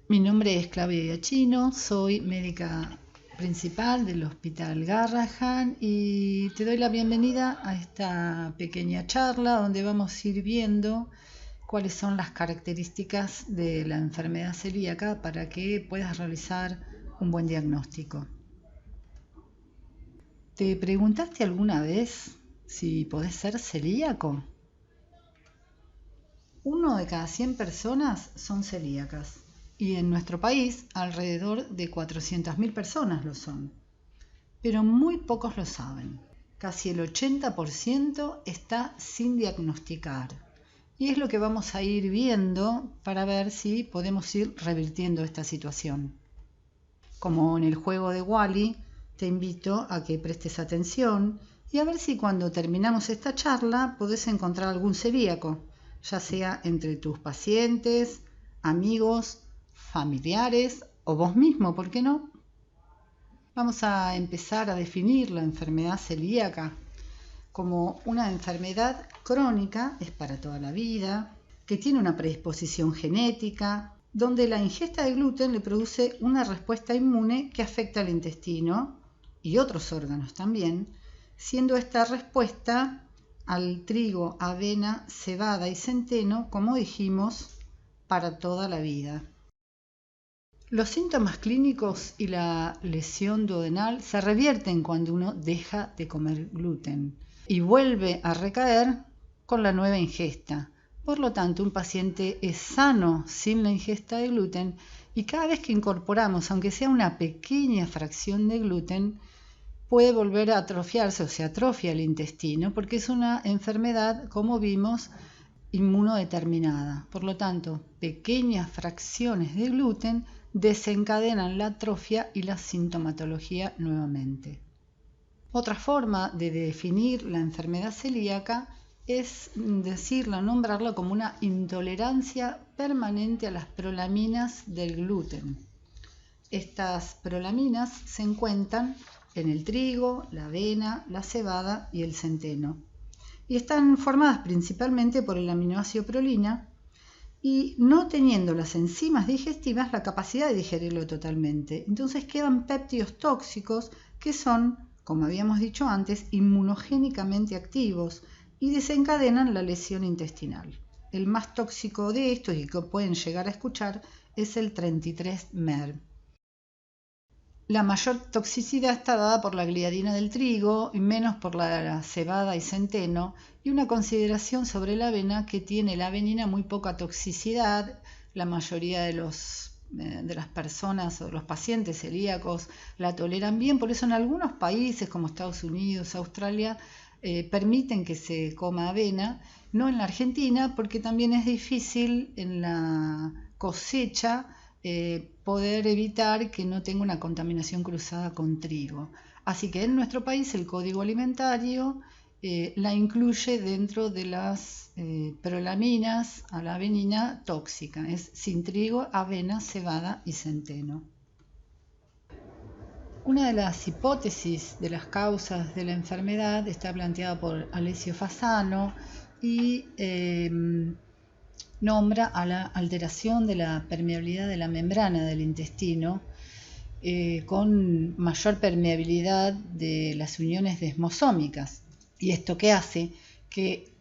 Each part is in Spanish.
Mi nombre es Claudia Iachino, soy médica principal del Hospital Garrahan y te doy la bienvenida a esta pequeña charla donde vamos a ir viendo cuáles son las características de la enfermedad celíaca para que puedas realizar un buen diagnóstico. ¿Te preguntaste alguna vez si podés ser celíaco? 1 de cada 100 personas son celíacas. Y en nuestro país alrededor de 400.000 personas lo son, pero muy pocos lo saben. Casi el 80% está sin diagnosticar y es lo que vamos a ir viendo para ver si podemos ir revirtiendo esta situación. Como en el juego de Wall-E, te invito a que prestes atención y a ver si cuando terminamos esta charla podés encontrar algún celíaco, ya sea entre tus pacientes, amigos, familiares o vos mismo, ¿por qué no? Vamos a empezar a definir la enfermedad celíaca como una enfermedad crónica, es para toda la vida, que tiene una predisposición genética, donde la ingesta de gluten le produce una respuesta inmune que afecta al intestino y otros órganos también, siendo esta respuesta al trigo, avena, cebada y centeno, como dijimos, para toda la vida. Los síntomas clínicos y la lesión duodenal se revierten cuando uno deja de comer gluten y vuelve a recaer con la nueva ingesta. Por lo tanto, un paciente es sano sin la ingesta de gluten y cada vez que incorporamos, aunque sea una pequeña fracción de gluten, puede volver a atrofiarse o se atrofia el intestino porque es una enfermedad, como vimos, inmunodeterminada. Por lo tanto, pequeñas fracciones de gluten desencadenan la atrofia y la sintomatología nuevamente. Otra forma de definir la enfermedad celíaca es decirla, nombrarla como una intolerancia permanente a las prolaminas del gluten. Estas prolaminas se encuentran en el trigo, la avena, la cebada y el centeno. Y están formadas principalmente por el aminoácido prolina y no teniendo las enzimas digestivas la capacidad de digerirlo totalmente. Entonces quedan péptidos tóxicos que son, como habíamos dicho antes, inmunogénicamente activos y desencadenan la lesión intestinal. El más tóxico de estos y que pueden llegar a escuchar es el 33-MER. La mayor toxicidad está dada por la gliadina del trigo y menos por la cebada y centeno, y una consideración sobre la avena que tiene la avenina muy poca toxicidad. La mayoría de las personas o los pacientes celíacos la toleran bien, por eso en algunos países como Estados Unidos, Australia, permiten que se coma avena, no en la Argentina porque también es difícil en la cosecha poder evitar que no tenga una contaminación cruzada con trigo. Así que en nuestro país el Código Alimentario la incluye dentro de las prolaminas a la avenina tóxica. Es sin trigo, avena, cebada y centeno. Una de las hipótesis de las causas de la enfermedad está planteada por Alessio Fasano y nombra a la alteración de la permeabilidad de la membrana del intestino con mayor permeabilidad de las uniones desmosómicas. ¿Y esto qué hace? Que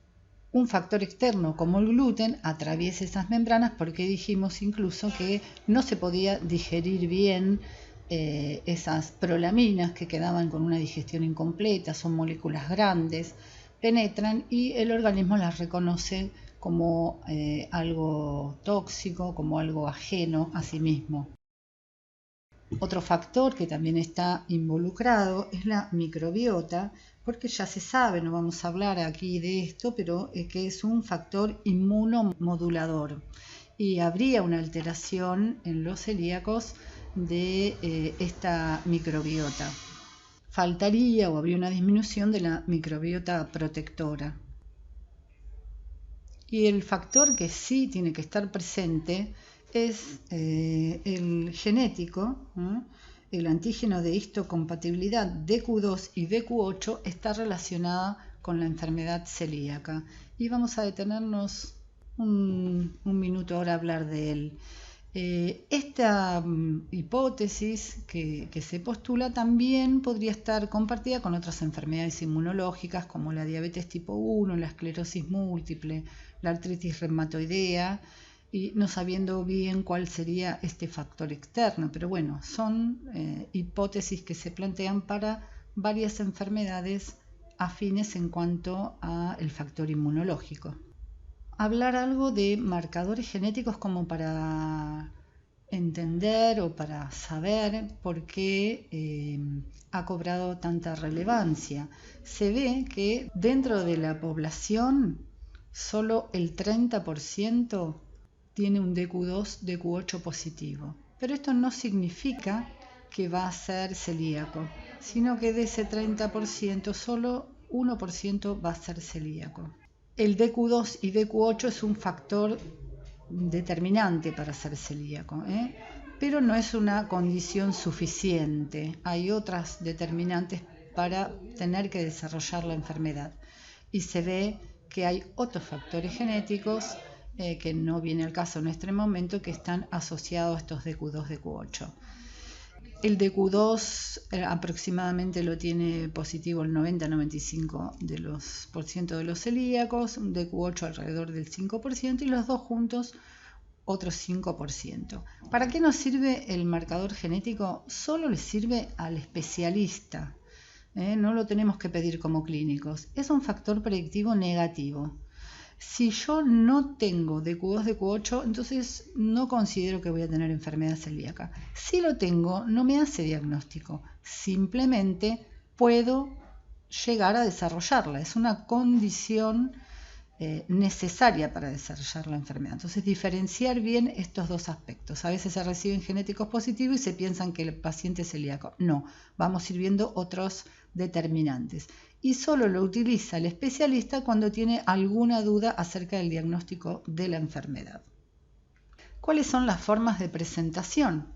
un factor externo como el gluten atraviese esas membranas porque dijimos incluso que no se podía digerir bien esas prolaminas que quedaban con una digestión incompleta, son moléculas grandes, penetran y el organismo las reconoce como algo tóxico, como algo ajeno a sí mismo. Otro factor que también está involucrado es la microbiota, porque ya se sabe, no vamos a hablar aquí de esto, pero que es un factor inmunomodulador y habría una alteración en los celíacos de esta microbiota. Faltaría o habría una disminución de la microbiota protectora. Y el factor que sí tiene que estar presente es el genético, el antígeno de histocompatibilidad DQ2 y DQ8 está relacionada con la enfermedad celíaca. Y vamos a detenernos un minuto ahora a hablar de él. Esta hipótesis que se postula también podría estar compartida con otras enfermedades inmunológicas como la diabetes tipo 1, la esclerosis múltiple, la artritis reumatoidea, y no sabiendo bien cuál sería este factor externo. Pero bueno, son hipótesis que se plantean para varias enfermedades afines en cuanto al factor inmunológico. Hablar algo de marcadores genéticos como para entender o para saber por qué ha cobrado tanta relevancia. Se ve que dentro de la población solo el 30% tiene un DQ2, DQ8 positivo. Pero esto no significa que va a ser celíaco, sino que de ese 30% solo 1% va a ser celíaco. El DQ2 y DQ8 es un factor determinante para ser celíaco, pero no es una condición suficiente. Hay otras determinantes para tener que desarrollar la enfermedad. Y se ve que hay otros factores genéticos que no viene al caso en este momento, que están asociados a estos DQ2, DQ8. El DQ2 aproximadamente lo tiene positivo el 90-95% de los celíacos, un DQ8 alrededor del 5% y los dos juntos otro 5%. ¿Para qué nos sirve el marcador genético? Solo le sirve al especialista, no lo tenemos que pedir como clínicos. Es un factor predictivo negativo. Si yo no tengo DQ2, DQ8, entonces no considero que voy a tener enfermedad celíaca. Si lo tengo, no me hace diagnóstico. Simplemente puedo llegar a desarrollarla. Es una condición necesaria para desarrollar la enfermedad. Entonces, diferenciar bien estos dos aspectos. A veces se reciben genéticos positivos y se piensan que el paciente es celíaco. No, vamos a ir viendo otros determinantes. Y solo lo utiliza el especialista cuando tiene alguna duda acerca del diagnóstico de la enfermedad. ¿Cuáles son las formas de presentación?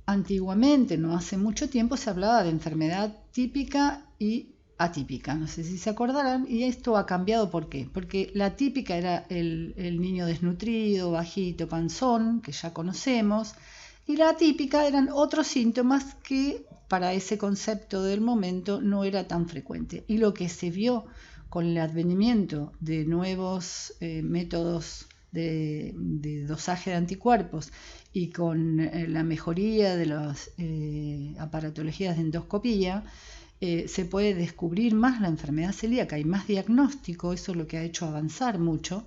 Antiguamente, no hace mucho tiempo, se hablaba de enfermedad típica y atípica. No sé si se acordarán, y esto ha cambiado. ¿Por qué? Porque la típica era el niño desnutrido, bajito, panzón, que ya conocemos, y la atípica eran otros síntomas que para ese concepto del momento no era tan frecuente. Y lo que se vio con el advenimiento de nuevos métodos de dosaje de anticuerpos y con la mejoría de las aparatologías de endoscopía, se puede descubrir más la enfermedad celíaca y más diagnóstico. Eso es lo que ha hecho avanzar mucho.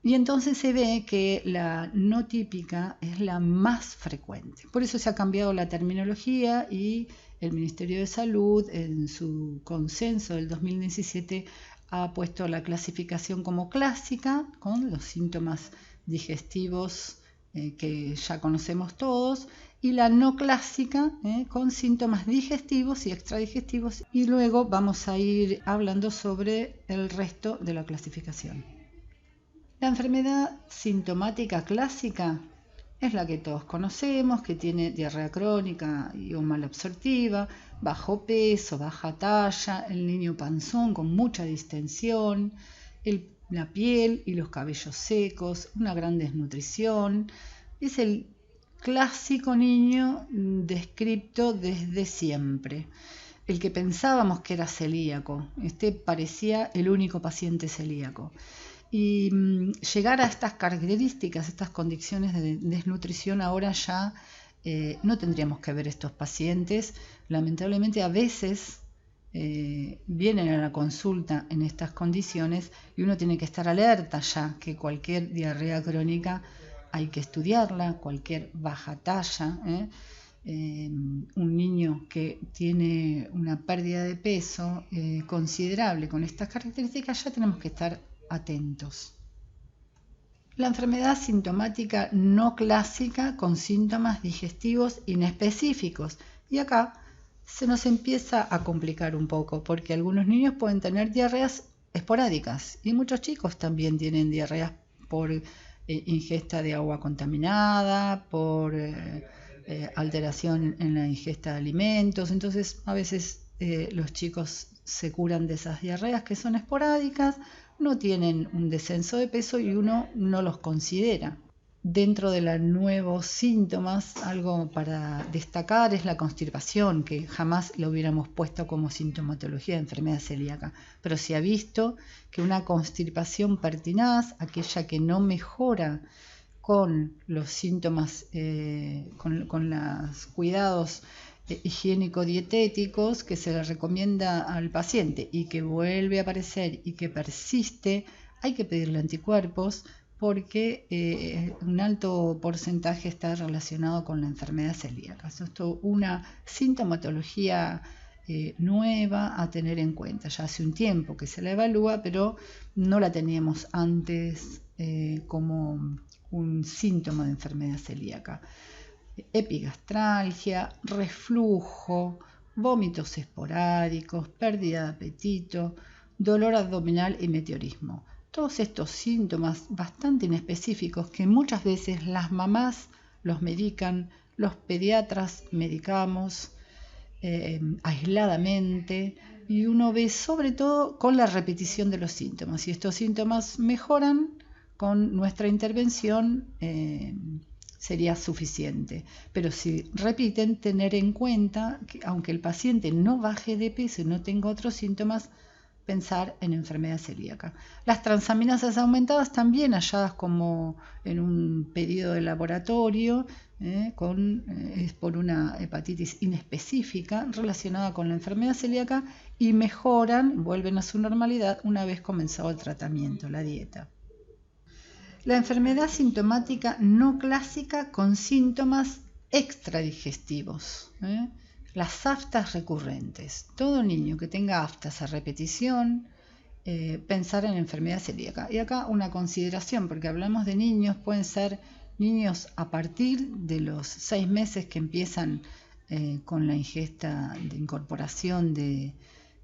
Y entonces se ve que la no típica es la más frecuente. Por eso se ha cambiado la terminología y el Ministerio de Salud, en su consenso del 2017, ha puesto la clasificación como clásica, con los síntomas digestivos que ya conocemos todos, y la no clásica con síntomas digestivos y extradigestivos. Y luego vamos a ir hablando sobre el resto de la clasificación. La enfermedad sintomática clásica es la que todos conocemos, que tiene diarrea crónica y o malabsortiva, bajo peso, baja talla, el niño panzón con mucha distensión, la piel y los cabellos secos, una gran desnutrición. Es el clásico niño descripto desde siempre. El que pensábamos que era celíaco, parecía el único paciente celíaco. Y llegar a estas características, estas condiciones de desnutrición, ahora ya no tendríamos que ver estos pacientes. Lamentablemente a veces vienen a la consulta en estas condiciones y uno tiene que estar alerta ya que cualquier diarrea crónica hay que estudiarla, cualquier baja talla. Un niño que tiene una pérdida de peso considerable con estas características, ya tenemos que estar atentos. La enfermedad sintomática no clásica con síntomas digestivos inespecíficos. Y acá se nos empieza a complicar un poco, porque algunos niños pueden tener diarreas esporádicas y muchos chicos también tienen diarreas por ingesta de agua contaminada, por alteración en la ingesta de alimentos. Entonces a veces los chicos se curan de esas diarreas que son esporádicas, no tienen un descenso de peso y uno no los considera. Dentro de los nuevos síntomas, algo para destacar es la constipación, que jamás lo hubiéramos puesto como sintomatología de enfermedad celíaca, pero se ha visto que una constipación pertinaz, aquella que no mejora con los síntomas, con los cuidados higiénico-dietéticos que se le recomienda al paciente y que vuelve a aparecer y que persiste, hay que pedirle anticuerpos, porque un alto porcentaje está relacionado con la enfermedad celíaca. Esto es una sintomatología nueva a tener en cuenta. Ya hace un tiempo que se la evalúa, pero no la teníamos antes como un síntoma de enfermedad celíaca. Epigastralgia, reflujo, vómitos esporádicos, pérdida de apetito, dolor abdominal y meteorismo. Todos estos síntomas bastante inespecíficos que muchas veces las mamás los medican, los pediatras medicamos aisladamente, y uno ve sobre todo con la repetición de los síntomas. Y estos síntomas mejoran con nuestra intervención, sería suficiente. Pero si repiten, tener en cuenta que aunque el paciente no baje de peso y no tenga otros síntomas, pensar en enfermedad celíaca. Las transaminasas aumentadas también halladas como en un pedido de laboratorio, es por una hepatitis inespecífica relacionada con la enfermedad celíaca, y mejoran, vuelven a su normalidad una vez comenzado el tratamiento, la dieta. La enfermedad sintomática no clásica con síntomas extradigestivos. Las aftas recurrentes. Todo niño que tenga aftas a repetición, pensar en enfermedad celíaca. Y acá una consideración, porque hablamos de niños, pueden ser niños a partir de los 6 meses que empiezan con la ingesta de incorporación de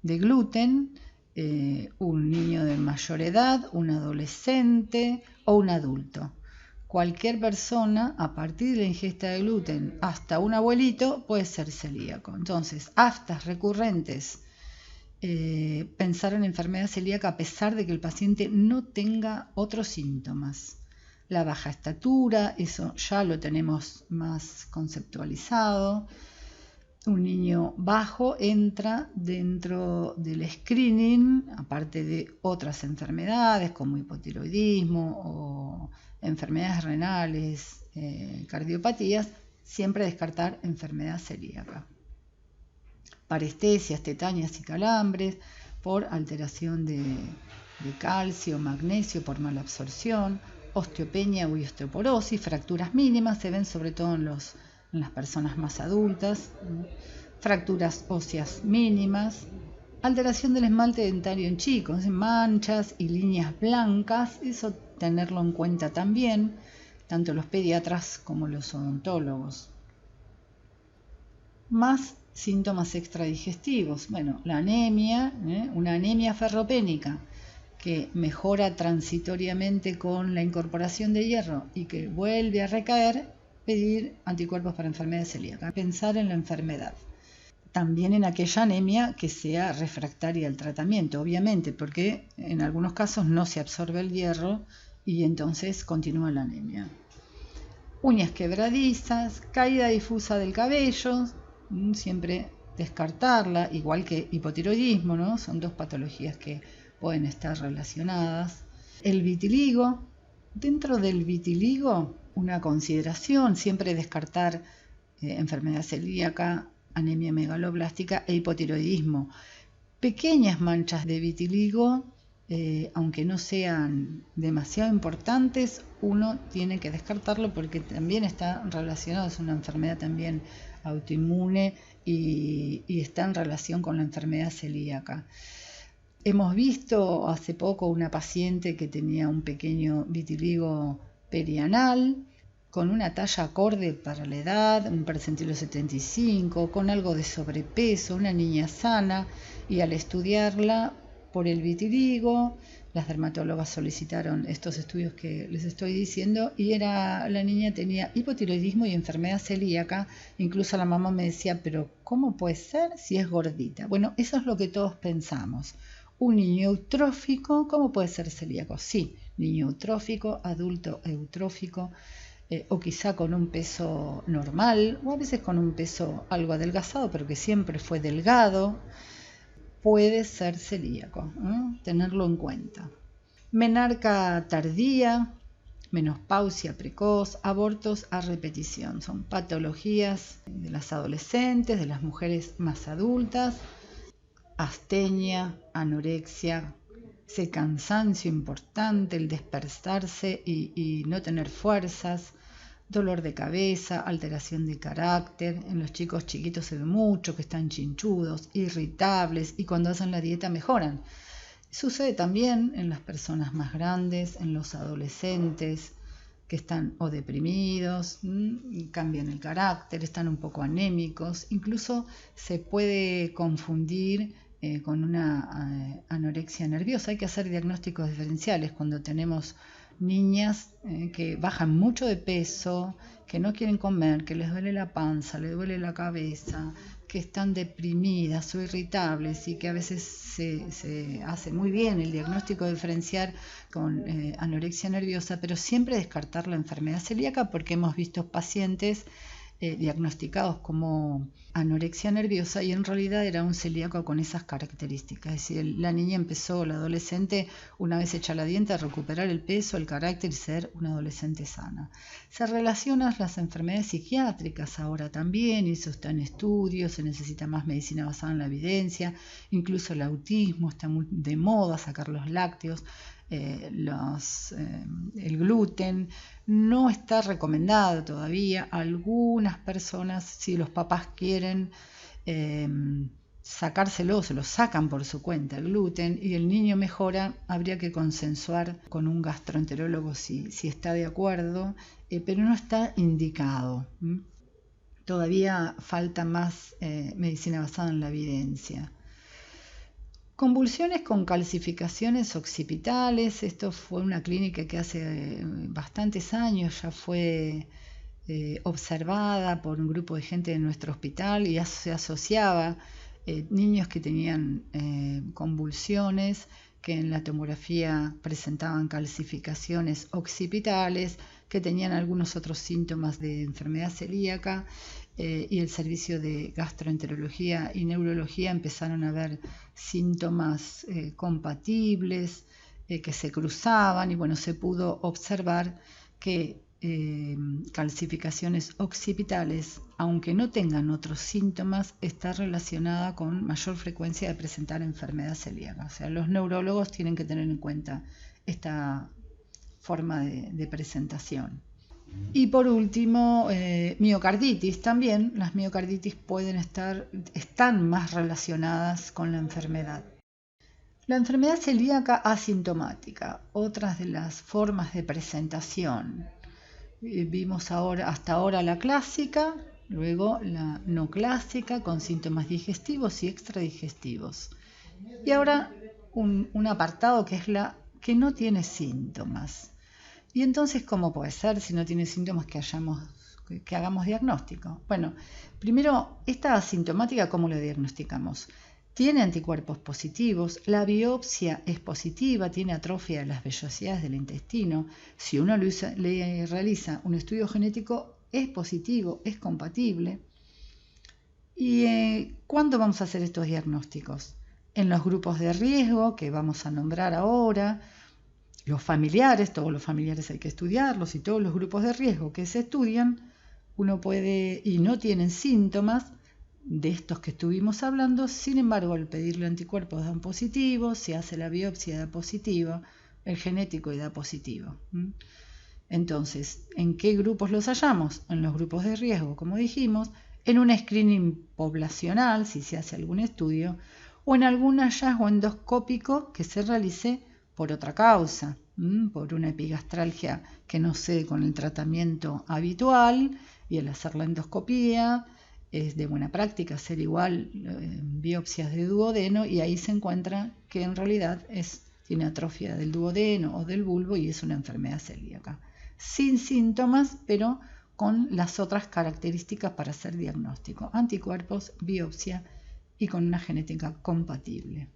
gluten, un niño de mayor edad, un adolescente o un adulto. Cualquier persona a partir de la ingesta de gluten hasta un abuelito puede ser celíaco. Entonces, aftas recurrentes, pensar en enfermedad celíaca a pesar de que el paciente no tenga otros síntomas. La baja estatura, eso ya lo tenemos más conceptualizado. Un niño bajo entra dentro del screening, aparte de otras enfermedades como hipotiroidismo o enfermedades renales, cardiopatías, siempre descartar enfermedad celíaca. Parestesias, tetanias y calambres por alteración de calcio, magnesio, por mala absorción, osteopenia o osteoporosis, fracturas mínimas, se ven sobre todo en las personas más adultas, fracturas óseas mínimas, alteración del esmalte dentario en chicos, manchas y líneas blancas, eso tenerlo en cuenta también, tanto los pediatras como los odontólogos. Más síntomas extradigestivos, bueno, la anemia, una anemia ferropénica que mejora transitoriamente con la incorporación de hierro y que vuelve a recaer, pedir anticuerpos para enfermedad celíaca, pensar en la enfermedad. También en aquella anemia que sea refractaria al tratamiento, obviamente, porque en algunos casos no se absorbe el hierro y entonces continúa la anemia. Uñas quebradizas, caída difusa del cabello, siempre descartarla, igual que hipotiroidismo, ¿no? Son dos patologías que pueden estar relacionadas. El vitiligo, dentro del vitiligo, una consideración, siempre descartar enfermedad celíaca, anemia megaloblástica e hipotiroidismo. Pequeñas manchas de vitiligo, aunque no sean demasiado importantes, uno tiene que descartarlo porque también está relacionado, es una enfermedad también autoinmune y está en relación con la enfermedad celíaca. Hemos visto hace poco una paciente que tenía un pequeño vitiligo perianal, con una talla acorde para la edad, un percentilo 75, con algo de sobrepeso, una niña sana, y al estudiarla por el vitiligo, las dermatólogas solicitaron estos estudios que les estoy diciendo, y la niña tenía hipotiroidismo y enfermedad celíaca. Incluso la mamá me decía, pero ¿cómo puede ser si es gordita? Bueno, eso es lo que todos pensamos. Un niño eutrófico, ¿cómo puede ser celíaco? Sí, niño eutrófico, adulto eutrófico. o quizá con un peso normal, o a veces con un peso algo adelgazado, pero que siempre fue delgado, puede ser celíaco, tenerlo en cuenta. Menarca tardía, menopausia precoz, abortos a repetición. Son patologías de las adolescentes, de las mujeres más adultas, astenia, anorexia, ese cansancio importante, el despertarse y no tener fuerzas, dolor de cabeza, alteración de carácter. En los chicos chiquitos se ve mucho que están chinchudos, irritables y cuando hacen la dieta mejoran. Sucede también en las personas más grandes, en los adolescentes que están o deprimidos, cambian el carácter, están un poco anémicos, incluso se puede confundir con una anorexia nerviosa. Hay que hacer diagnósticos diferenciales cuando tenemos niñas que bajan mucho de peso, que no quieren comer, que les duele la panza, les duele la cabeza, que están deprimidas o irritables y que a veces se hace muy bien el diagnóstico diferencial con anorexia nerviosa, pero siempre descartar la enfermedad celíaca porque hemos visto pacientes diagnosticados como anorexia nerviosa y en realidad era un celíaco con esas características. Es decir, la niña empezó, la adolescente, una vez hecha la dieta, a recuperar el peso, el carácter y ser una adolescente sana. Se relacionan las enfermedades psiquiátricas ahora también, y eso está en estudios, se necesita más medicina basada en la evidencia, incluso el autismo está muy de moda, sacar los lácteos. El gluten no está recomendado todavía. Algunas personas, si los papás quieren sacárselo, se lo sacan por su cuenta el gluten y el niño mejora, habría que consensuar con un gastroenterólogo si está de acuerdo, pero no está indicado. Todavía falta más medicina basada en la evidencia. Convulsiones con calcificaciones occipitales. Esto fue una clínica que hace bastantes años ya fue observada por un grupo de gente de nuestro hospital y se asociaba niños que tenían convulsiones, que en la tomografía presentaban calcificaciones occipitales, que tenían algunos otros síntomas de enfermedad celíaca. Y el servicio de gastroenterología y neurología empezaron a ver síntomas compatibles que se cruzaban y bueno, se pudo observar que calcificaciones occipitales, aunque no tengan otros síntomas, está relacionada con mayor frecuencia de presentar enfermedad celíaca. O sea, los neurólogos tienen que tener en cuenta esta forma de presentación. Y por último, miocarditis también. Las miocarditis están más relacionadas con la enfermedad. La enfermedad celíaca asintomática, otras de las formas de presentación. Vimos hasta ahora la clásica, luego la no clásica con síntomas digestivos y extradigestivos. Y ahora un apartado que es la que no tiene síntomas. Y entonces, ¿cómo puede ser si no tiene síntomas que hagamos diagnóstico? Bueno, primero, esta asintomática, ¿cómo la diagnosticamos? Tiene anticuerpos positivos, la biopsia es positiva, tiene atrofia de las vellosidades del intestino. Si uno le realiza un estudio genético, es positivo, es compatible. ¿Y cuándo vamos a hacer estos diagnósticos? En los grupos de riesgo, que vamos a nombrar ahora. Los familiares, todos los familiares hay que estudiarlos y todos los grupos de riesgo que se estudian, uno puede y no tienen síntomas de estos que estuvimos hablando, sin embargo al pedirle anticuerpos dan positivo, se hace la biopsia da positivo, el genético y da positivo. Entonces, ¿en qué grupos los hallamos? En los grupos de riesgo, como dijimos, en un screening poblacional, si se hace algún estudio, o en algún hallazgo endoscópico que se realice por otra causa, por una epigastralgia que no cede con el tratamiento habitual y al hacer la endoscopía es de buena práctica hacer igual biopsias de duodeno y ahí se encuentra que en realidad tiene atrofia del duodeno o del bulbo y es una enfermedad celíaca. Sin síntomas, pero con las otras características para hacer diagnóstico, anticuerpos, biopsia y con una genética compatible.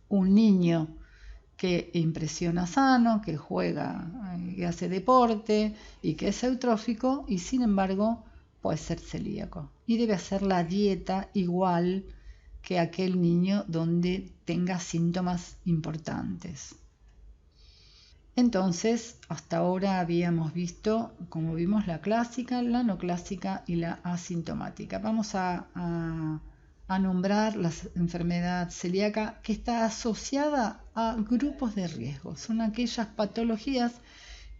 Un niño que impresiona sano, que juega que hace deporte y que es eutrófico y sin embargo puede ser celíaco y debe hacer la dieta igual que aquel niño donde tenga síntomas importantes. Entonces, hasta ahora habíamos visto, como vimos, la clásica, la no clásica y la asintomática. Vamos a nombrar la enfermedad celíaca que está asociada a grupos de riesgo. Son aquellas patologías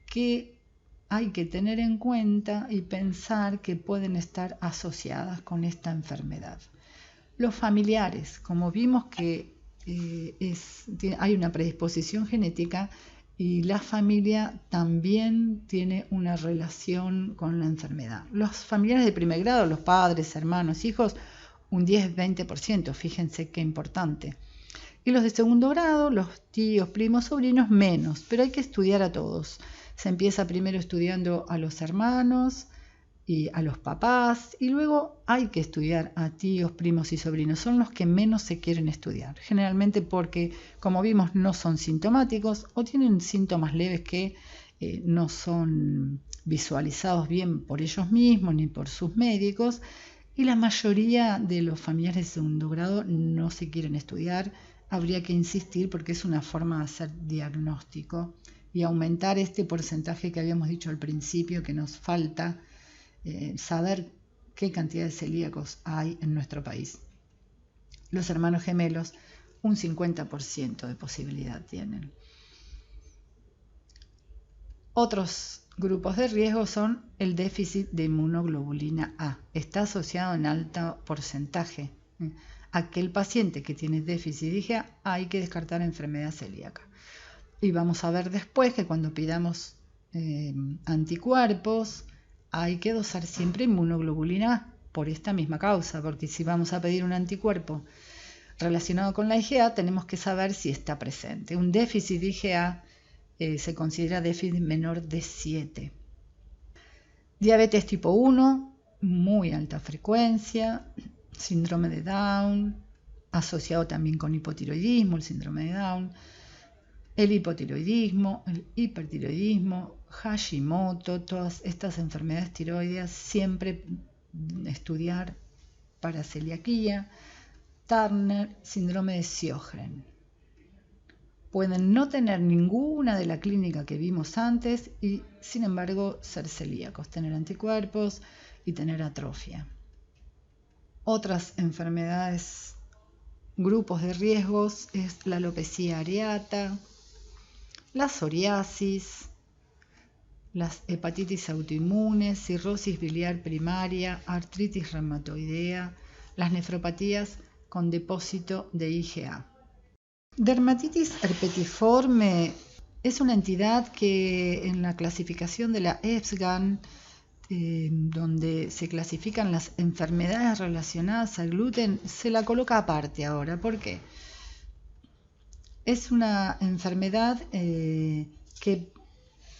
que hay que tener en cuenta y pensar que pueden estar asociadas con esta enfermedad. Los familiares, como vimos que hay una predisposición genética y la familia también tiene una relación con la enfermedad. Los familiares de primer grado, los padres, hermanos, hijos, un 10-20%, fíjense qué importante. Y los de segundo grado, los tíos, primos, sobrinos, menos, pero hay que estudiar a todos. Se empieza primero estudiando a los hermanos y a los papás y luego hay que estudiar a tíos, primos y sobrinos. Son los que menos se quieren estudiar, generalmente porque, como vimos, no son sintomáticos o tienen síntomas leves que no son visualizados bien por ellos mismos ni por sus médicos y la mayoría de los familiares de segundo grado no se quieren estudiar. Habría que insistir porque es una forma de hacer diagnóstico y aumentar este porcentaje que habíamos dicho al principio que nos falta saber qué cantidad de celíacos hay en nuestro país. Los hermanos gemelos, un 50% de posibilidad tienen. Otros grupos de riesgo son el déficit de inmunoglobulina A. Está asociado en alto porcentaje. Aquel paciente que tiene déficit de IgA hay que descartar enfermedad celíaca. Y vamos a ver después que cuando pidamos anticuerpos hay que dosar siempre inmunoglobulina A por esta misma causa, porque si vamos a pedir un anticuerpo relacionado con la IgA tenemos que saber si está presente. Un déficit de IgA se considera déficit menor de 7. Diabetes tipo 1, muy alta frecuencia, síndrome de Down, asociado también con hipotiroidismo, el síndrome de Down, el hipotiroidismo, el hipertiroidismo, Hashimoto, todas estas enfermedades tiroideas, siempre estudiar para celiaquía, Turner, síndrome de Sjögren. Pueden no tener ninguna de la clínica que vimos antes y, sin embargo, ser celíacos, tener anticuerpos y tener atrofia. Otras enfermedades, grupos de riesgos, es la alopecia areata, la psoriasis, las hepatitis autoinmunes, cirrosis biliar primaria, artritis reumatoidea, las nefropatías con depósito de IgA. Dermatitis herpetiforme es una entidad que en la clasificación de la EFSGAN, donde se clasifican las enfermedades relacionadas al gluten, se la coloca aparte ahora. ¿Por qué? Es una enfermedad que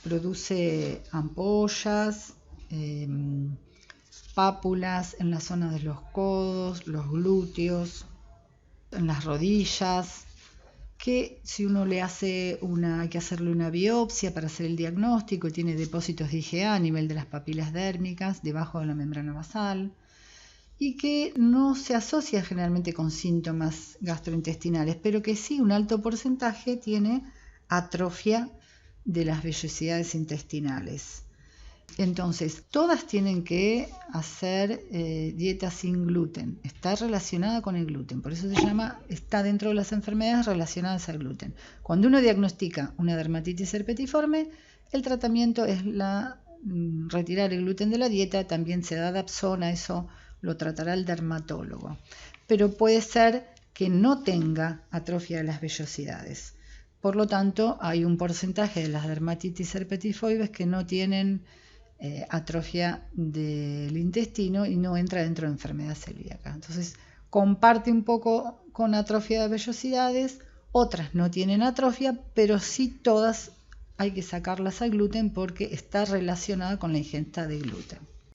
produce ampollas, pápulas en la zona de los codos, los glúteos, en las rodillas, que si uno le hace hay que hacerle una biopsia para hacer el diagnóstico, tiene depósitos de IgA a nivel de las papilas dérmicas, debajo de la membrana basal, y que no se asocia generalmente con síntomas gastrointestinales, pero que sí un alto porcentaje tiene atrofia de las vellosidades intestinales. Entonces, todas tienen que hacer dieta sin gluten. Está relacionada con el gluten, por eso está dentro de las enfermedades relacionadas al gluten. Cuando uno diagnostica una dermatitis herpetiforme, el tratamiento es retirar el gluten de la dieta. También se da Dapsona, eso lo tratará el dermatólogo. Pero puede ser que no tenga atrofia de las vellosidades. Por lo tanto, hay un porcentaje de las dermatitis herpetifoides que no tienen atrofia del intestino y no entra dentro de enfermedad celíaca. Entonces, comparte un poco con atrofia de vellosidades, otras no tienen atrofia, pero sí todas hay que sacarlas al gluten porque está relacionada con la ingesta de gluten.